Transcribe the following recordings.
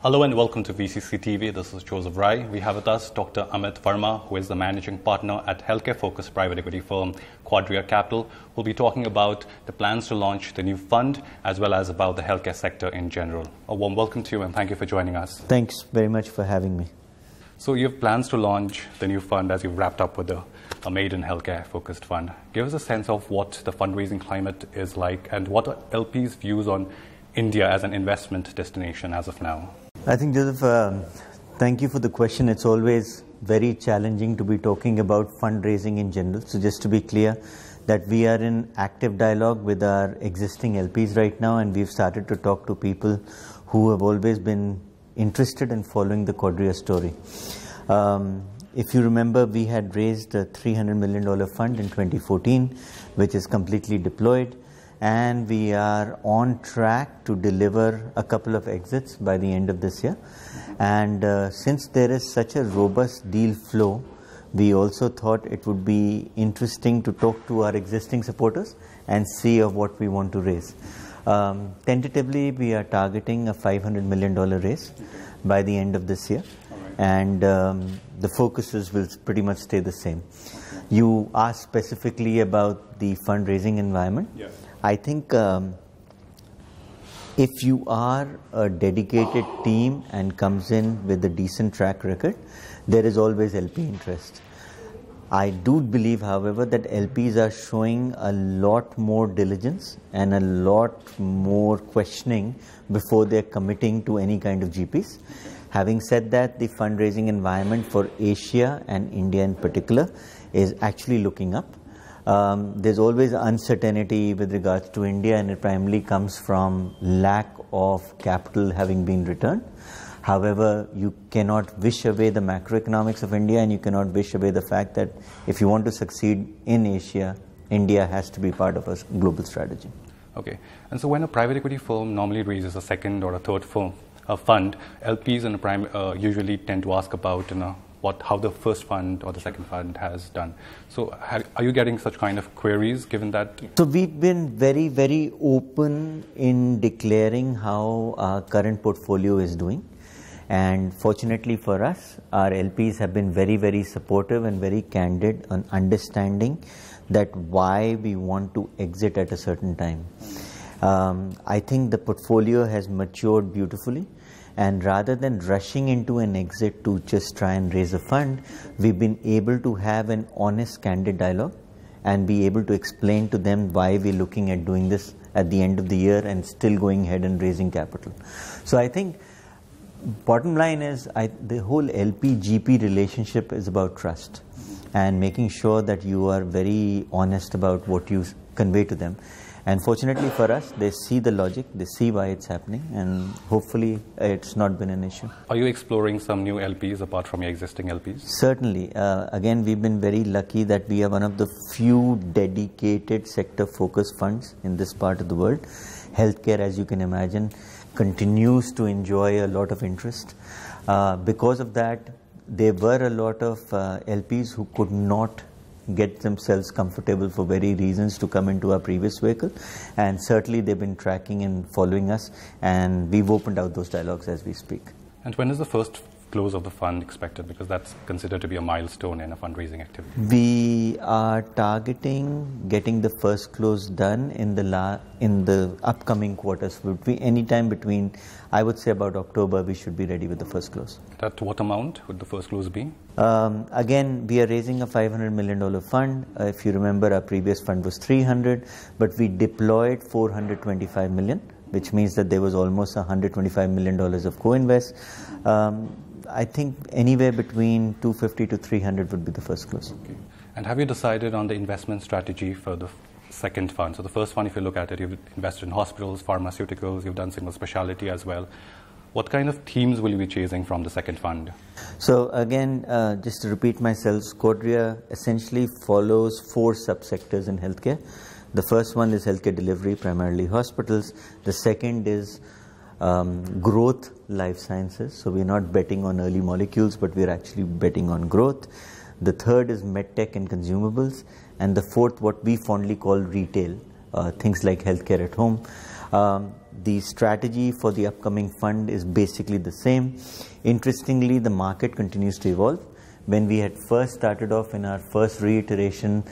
Hello and welcome to VCCTV. This is Joseph Rai. We have with us Dr. Amit Varma, who is the managing partner at healthcare-focused private equity firm Quadria Capital. We'll be talking about the plans to launch the new fund as well as about the healthcare sector in general. A warm welcome to you and thank you for joining us. Thanks very much for having me. So you have plans to launch the new fund as you've wrapped up with a maiden healthcare-focused fund. Give us a sense of what the fundraising climate is like and what are LPs' views on India as an investment destination as of now. I think, Joseph, thank you for the question. It's always very challenging to be talking about fundraising in general. So just to be clear, that we are in active dialogue with our existing LPs right now, and we've started to talk to people who have always been interested in following the Quadria story. If you remember, we had raised a $300 million fund in 2014, which is completely deployed. And we are on track to deliver a couple of exits by the end of this year. And since there is such a robust deal flow, we also thought it would be interesting to talk to our existing supporters and see of what we want to raise. Tentatively, we are targeting a $500 million raise by the end of this year. And the focuses will pretty much stay the same. You asked specifically about the fundraising environment. Yes. I think if you are a dedicated team and comes in with a decent track record, there is always LP interest. I do believe, however, that LPs are showing a lot more diligence and a lot more questioning before they're committing to any kind of GPs. Having said that, the fundraising environment for Asia and India in particular is actually looking up. There's always uncertainty with regards to India, and it primarily comes from lack of capital having been returned. However, you cannot wish away the macroeconomics of India, and you cannot wish away the fact that if you want to succeed in Asia, India has to be part of a global strategy. Okay. And so when a private equity firm normally raises a second or a third fund, LPs and usually tend to ask about how the first fund or the second fund has done. So are you getting such kind of queries given that? So we've been very, very open in declaring how our current portfolio is doing. And fortunately for us, our LPs have been very, very supportive and very candid on understanding that why we want to exit at a certain time. I think the portfolio has matured beautifully. And rather than rushing into an exit to just try and raise a fund, we've been able to have an honest, candid dialogue and be able to explain to them why we're looking at doing this at the end of the year and still going ahead and raising capital. So I think bottom line is the whole LP-GP relationship is about trust and making sure that you are very honest about what you convey to them. And fortunately for us, they see the logic, they see why it's happening, and hopefully it's not been an issue. Are you exploring some new LPs apart from your existing LPs? Certainly. Again, we've been very lucky that we are one of the few dedicated sector-focused funds in this part of the world. Healthcare, as you can imagine, continues to enjoy a lot of interest. Because of that, there were a lot of LPs who could not get themselves comfortable for very reasons to come into our previous vehicle, and certainly they've been tracking and following us, and we've opened out those dialogues as we speak. And when is the first close of the fund expected, because that's considered to be a milestone in a fundraising activity? We are targeting getting the first close done in the upcoming quarters. Would be any time between, I would say about October, we should be ready with the first close. At what amount would the first close be? Again, we are raising a $500 million fund. If you remember, our previous fund was 300, but we deployed $425 million, which means that there was almost $125 million of co-invest. I think anywhere between 250 to 300 would be the first close. Okay. And have you decided on the investment strategy for the second fund? So the first fund, if you look at it, you've invested in hospitals, pharmaceuticals, you've done single specialty as well. What kind of themes will you be chasing from the second fund? So again, just to repeat myself, Quadria essentially follows 4 subsectors in healthcare. The first one is healthcare delivery, primarily hospitals. The second is growth life sciences. So we're not betting on early molecules, but we're actually betting on growth. The third is medtech and consumables. And the fourth, what we fondly call retail, things like healthcare at home. The strategy for the upcoming fund is basically the same. Interestingly, the market continues to evolve. When we had first started off in our first reiteration,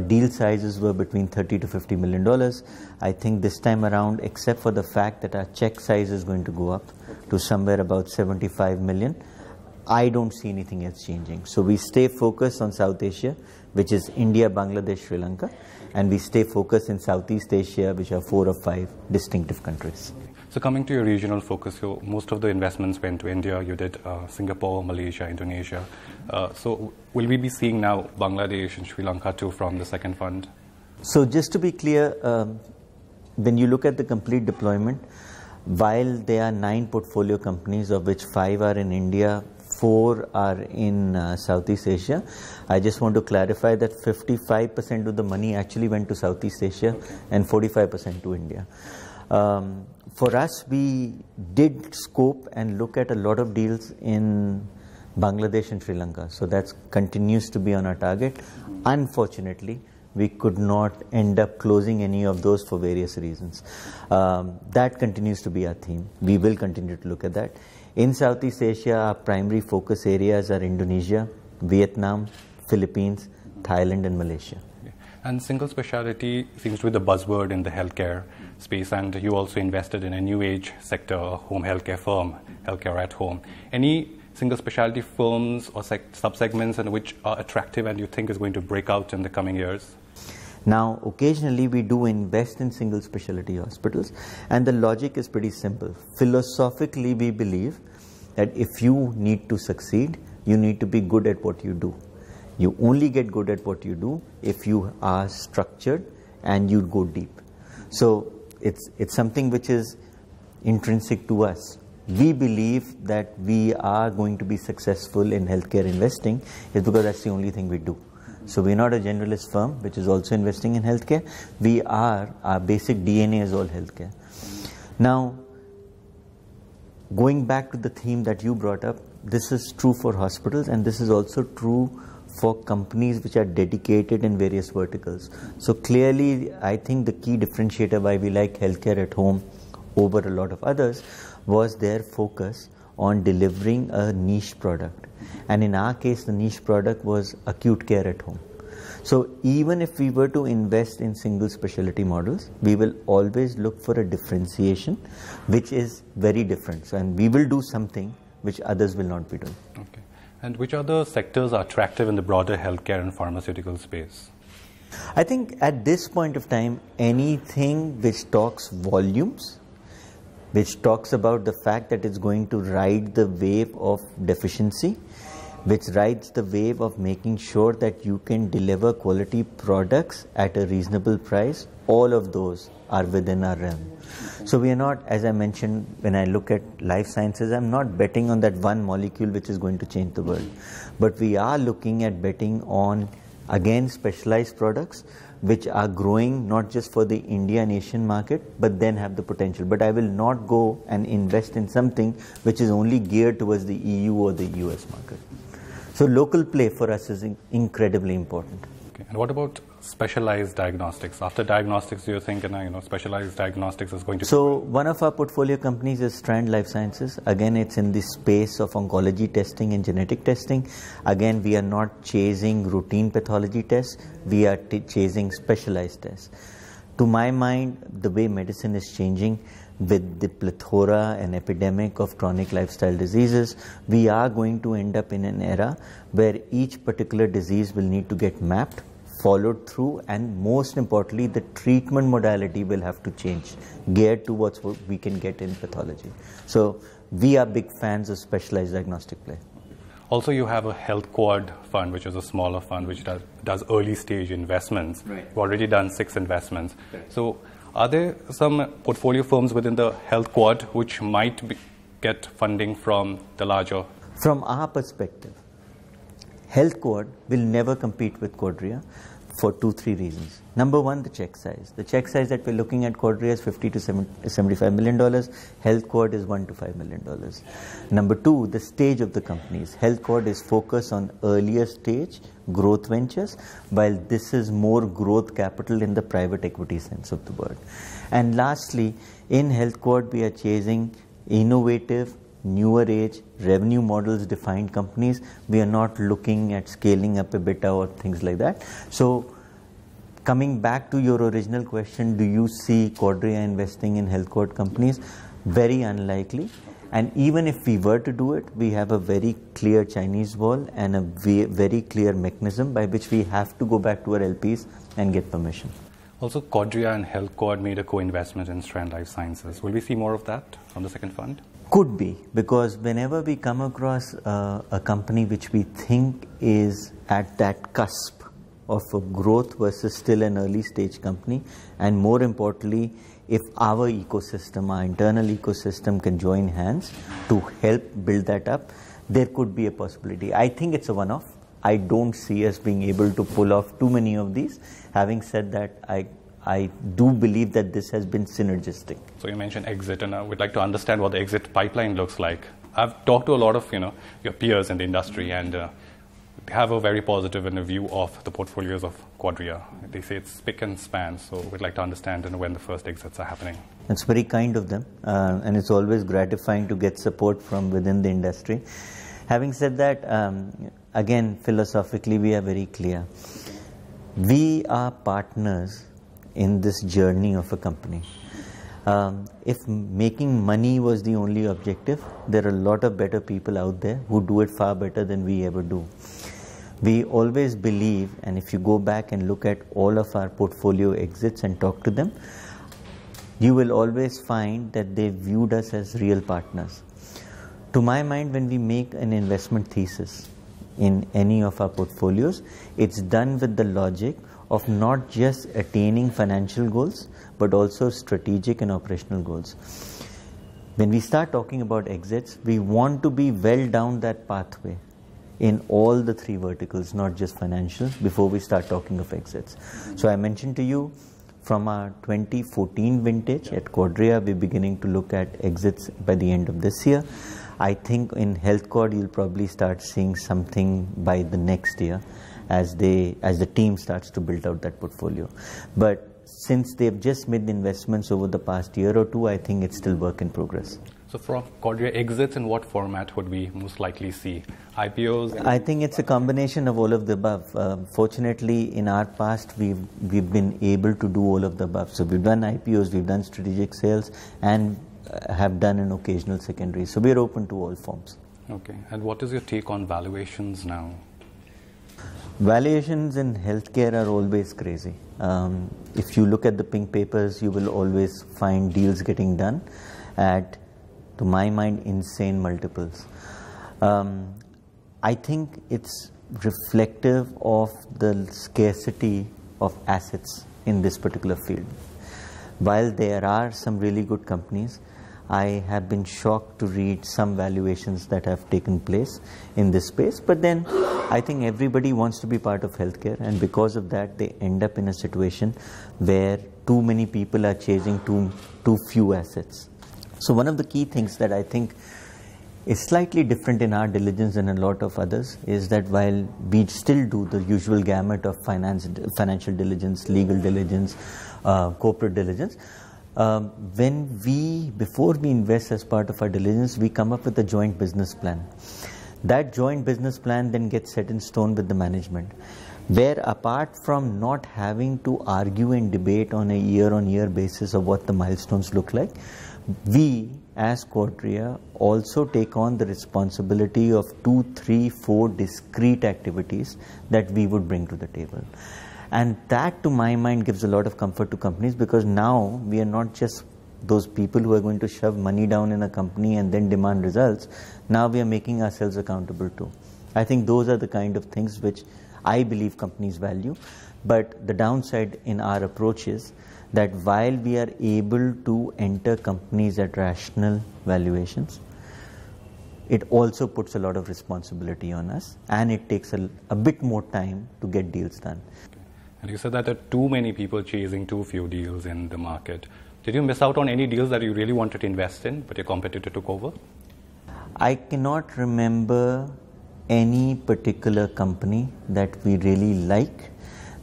deal sizes were between $30 to $50 million. I think this time around, except for the fact that our check size is going to go up to somewhere about 75 million, I don't see anything else changing. So we stay focused on South Asia, which is India, Bangladesh, Sri Lanka, and we stay focused in Southeast Asia, which are 4 or 5 distinctive countries. So coming to your regional focus, most of the investments went to India. You did Singapore, Malaysia, Indonesia. So will we be seeing now Bangladesh and Sri Lanka too from the second fund? So just to be clear, when you look at the complete deployment, while there are 9 portfolio companies, of which 5 are in India, 4 are in Southeast Asia, I just want to clarify that 55% of the money actually went to Southeast Asia and 45% to India. For us, we did scope and look at a lot of deals in Bangladesh and Sri Lanka. So that continues to be on our target. Unfortunately, we could not end up closing any of those for various reasons. That continues to be our theme. We will continue to look at that. In Southeast Asia, our primary focus areas are Indonesia, Vietnam, Philippines, Thailand and Malaysia. And single specialty seems to be the buzzword in the healthcare space, and you also invested in a new age sector, home healthcare firm, healthcare at home. Any single specialty firms or sub-segments and which are attractive and you think is going to break out in the coming years? Now, occasionally we do invest in single specialty hospitals, and the logic is pretty simple. Philosophically, we believe that if you need to succeed, you need to be good at what you do. You only get good at what you do if you are structured and you go deep. So it's something which is intrinsic to us. We believe that we are going to be successful in healthcare investing is because that's the only thing we do. So we're not a generalist firm which is also investing in healthcare. Our basic DNA is all healthcare. Now, going back to the theme that you brought up, this is true for hospitals and this is also true for companies which are dedicated in various verticals. So clearly, I think the key differentiator why we like healthcare at home over a lot of others was their focus on delivering a niche product. And in our case, the niche product was acute care at home. So even if we were to invest in single specialty models, we will always look for a differentiation which is very different. So, and we will do something which others will not be doing. Okay. And which other sectors are attractive in the broader healthcare and pharmaceutical space? I think at this point of time, anything which talks volumes, which talks about the fact that it's going to ride the wave of deficiency, which rides the wave of making sure that you can deliver quality products at a reasonable price, all of those are within our realm. So we are not, as I mentioned, when I look at life sciences, I'm not betting on that one molecule which is going to change the world. But we are looking at betting on, again, specialized products which are growing not just for the India and Asian market, but then have the potential. But I will not go and invest in something which is only geared towards the EU or the US market. So local play for us is incredibly important. Okay. And what about specialized diagnostics? After diagnostics, do you think specialized diagnostics is going to... So one of our portfolio companies is Strand Life Sciences. Again, it's in the space of oncology testing and genetic testing. Again, we are not chasing routine pathology tests. We are chasing specialized tests. To my mind, the way medicine is changing with the plethora and epidemic of chronic lifestyle diseases, we are going to end up in an era where each particular disease will need to get mapped, followed through, and most importantly, the treatment modality will have to change, geared towards what we can get in pathology. So we are big fans of specialized diagnostic play. Also, you have a Healthquad fund, which is a smaller fund, which does early stage investments. Right. You've already done 6 investments. Right. So are there some portfolio firms within the Healthquad which might get funding from the larger? From our perspective, Healthquad will never compete with Quadria. for 2-3 reasons. Number one, the check size. The check size that we're looking at Quadria is $50 to $75 million. Healthquad is $1 to $5 million. Number two, the stage of the companies. Healthquad is focused on earlier stage growth ventures, while this is more growth capital in the private equity sense of the word. And lastly, in Healthquad, we are chasing innovative, newer age, revenue models defined companies. We are not looking at scaling up EBITDA or things like that. So coming back to your original question, do you see Quadria investing in Healthquad companies? Very unlikely. And even if we were to do it, we have a very clear Chinese wall and a very clear mechanism by which we have to go back to our LPs and get permission. Also, Quadria and Healthquad made a co-investment in Strand Life Sciences. Will we see more of that from the second fund? Could be, because whenever we come across a company which we think is at that cusp of a growth versus still an early stage company, and more importantly, if our ecosystem, our internal ecosystem can join hands to help build that up, there could be a possibility. I think it's a one-off. I don't see us being able to pull off too many of these. Having said that, I do believe that this has been synergistic. So you mentioned exit, and I would like to understand what the exit pipeline looks like. I've talked to a lot of your peers in the industry, and they have a very positive view of the portfolios of Quadria. They say it's spick and span, so we'd like to understand when the first exits are happening. It's very kind of them, and it's always gratifying to get support from within the industry. Having said that, again, philosophically, we are very clear. We are partners in this journey of a company. If making money was the only objective, there are a lot of better people out there who do it far better than we ever do. We always believe, and if you go back and look at all of our portfolio exits and talk to them, you will always find that they viewed us as real partners. To my mind, when we make an investment thesis in any of our portfolios, it's done with the logic of not just attaining financial goals, but also strategic and operational goals. When we start talking about exits, we want to be well down that pathway in all the three verticals, not just financial, before we start talking of exits. So I mentioned to you, from our 2014 vintage at Quadria, we're beginning to look at exits by the end of this year. I think in Healthquad, you'll probably start seeing something by the next year as the team starts to build out that portfolio. But since they've just made the investments over the past year or two, I think it's still work in progress. So from Quadria exits, in what format would we most likely see? IPOs? I think it's a combination of all of the above. Fortunately, in our past, we've been able to do all of the above. So we've done IPOs, we've done strategic sales, and have done an occasional secondary. So we're open to all forms. Okay. And what is your take on valuations now? Valuations in healthcare are always crazy. If you look at the pink papers, you will always find deals getting done at, to my mind, insane multiples. I think it's reflective of the scarcity of assets in this particular field. While there are some really good companies, I have been shocked to read some valuations that have taken place in this space. But then I think everybody wants to be part of healthcare, and because of that, they end up in a situation where too many people are chasing too few assets. So one of the key things that I think is slightly different in our diligence than a lot of others is that while we still do the usual gamut of financial diligence, legal diligence, corporate diligence, before we invest as part of our diligence, we come up with a joint business plan. That joint business plan then gets set in stone with the management, where apart from not having to argue and debate on a year-on-year basis of what the milestones look like, we as Quadria also take on the responsibility of 2, 3, 4 discrete activities that we would bring to the table. And that, to my mind, gives a lot of comfort to companies, because now we are not just those people who are going to shove money down in a company and then demand results. Now we are making ourselves accountable too. I think those are the kind of things which I believe companies value. But the downside in our approach is that while we are able to enter companies at rational valuations, it also puts a lot of responsibility on us, and it takes a bit more time to get deals done. And you said that there are too many people chasing too few deals in the market. Did you miss out on any deals that you really wanted to invest in, but your competitor took over? I cannot remember any particular company that we really like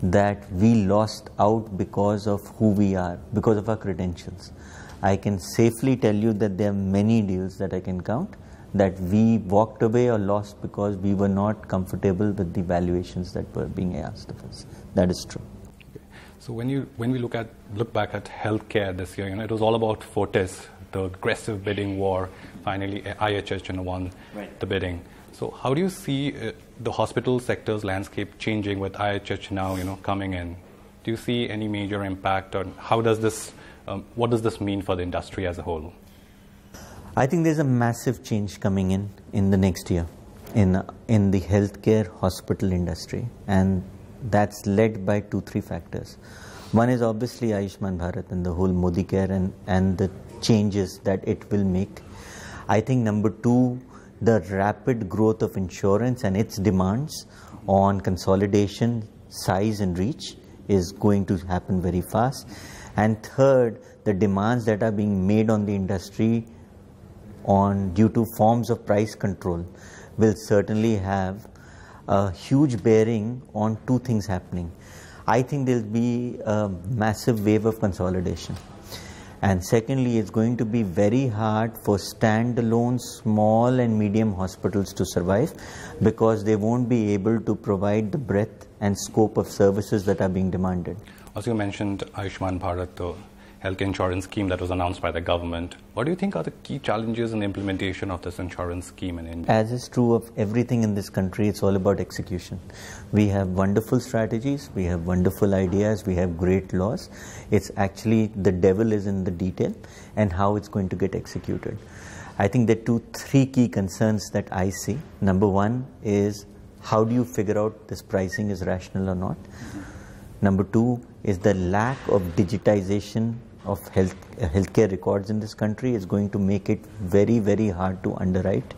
that we lost out because of who we are, because of our credentials. I can safely tell you that there are many deals that I can count that we walked away or lost because we were not comfortable with the valuations that were being asked of us. That is true. Okay. So when we look back at healthcare this year, it was all about Fortis, the aggressive bidding war. Finally, IHH won the bidding. So how do you see the hospital sector's landscape changing with IHH now, coming in? Do you see any major impact, or how does this? What does this mean for the industry as a whole? I think there's a massive change coming in the next year in the healthcare hospital industry, and that's led by 2-3 factors. One is obviously Ayushman Bharat and the whole Modi Care and the changes that it will make. I think number 2, the rapid growth of insurance and its demands on consolidation, size and reach is going to happen very fast. And third, the demands that are being made on the industry due to forms of price control will certainly have a huge bearing on 2 things happening. I think there will be a massive wave of consolidation. And secondly, it's going to be very hard for standalone small and medium hospitals to survive because they won't be able to provide the breadth and scope of services that are being demanded. Also, you mentioned Ayushman Bharat, the health insurance scheme that was announced by the government. What do you think are the key challenges in the implementation of this insurance scheme in India? As is true of everything in this country, it's all about execution. We have wonderful strategies, we have wonderful ideas, we have great laws. It's actually the devil is in the detail and how it's going to get executed. I think there are 2-3 key concerns that I see. Number 1 is how do you figure out this pricing is rational or not? Number 2 is the lack of digitization of healthcare records in this country is going to make it very, very hard to underwrite.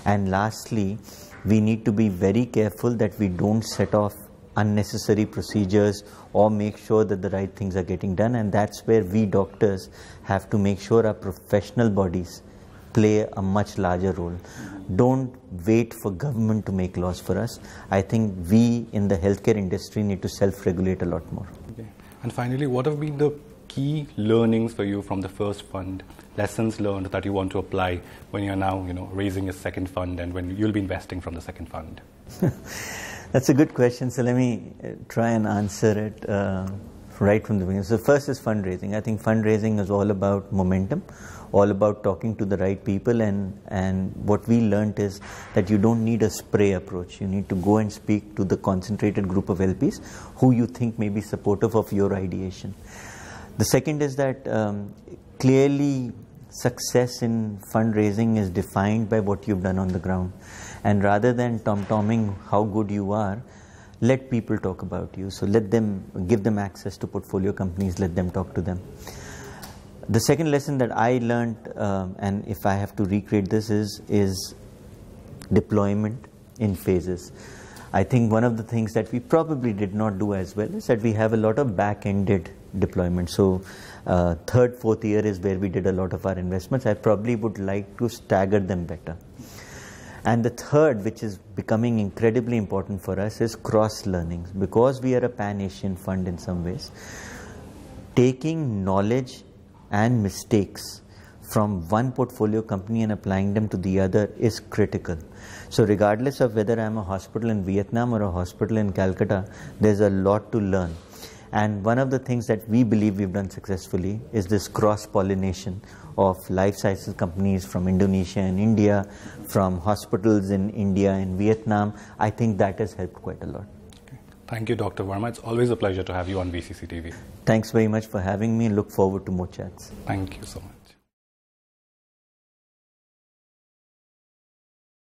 And lastly, we need to be very careful that we don't set off unnecessary procedures or make sure that the right things are getting done. And that's where we doctors have to make sure our professional bodies play a much larger role. Don't wait for government to make laws for us. I think we in the healthcare industry need to self-regulate a lot more. Okay. And finally, what have been the key learnings for you from the first fund, lessons learned that you want to apply when you're now, raising a second fund and when you'll be investing from the second fund? That's a good question. So let me try and answer it right from the beginning. So first is fundraising. I think fundraising is all about momentum, all about talking to the right people, and what we learned is that you don't need a spray approach. You need to go and speak to the concentrated group of LPs who you think may be supportive of your ideation. The second is that clearly success in fundraising is defined by what you've done on the ground. And rather than tom-tomming how good you are, let people talk about you. So give them access to portfolio companies, let them talk to them. The second lesson that I learned, and if I have to recreate this, is deployment in phases. I think one of the things that we probably did not do as well is that we have a lot of back-ended deployment. So third, fourth year is where we did a lot of our investments. I probably would like to stagger them better. And the third, which is becoming incredibly important for us, is cross-learnings. Because we are a pan-Asian fund in some ways, taking knowledge and mistakes from one portfolio company and applying them to the other is critical. So regardless of whether I'm a hospital in Vietnam or a hospital in Calcutta, there's a lot to learn. And one of the things that we believe we've done successfully is this cross-pollination of life sciences companies from Indonesia and India, from hospitals in India and Vietnam. I think that has helped quite a lot. Okay. Thank you, Dr. Varma. It's always a pleasure to have you on VCCTV. Thanks very much for having me. Look forward to more chats. Thank you so much.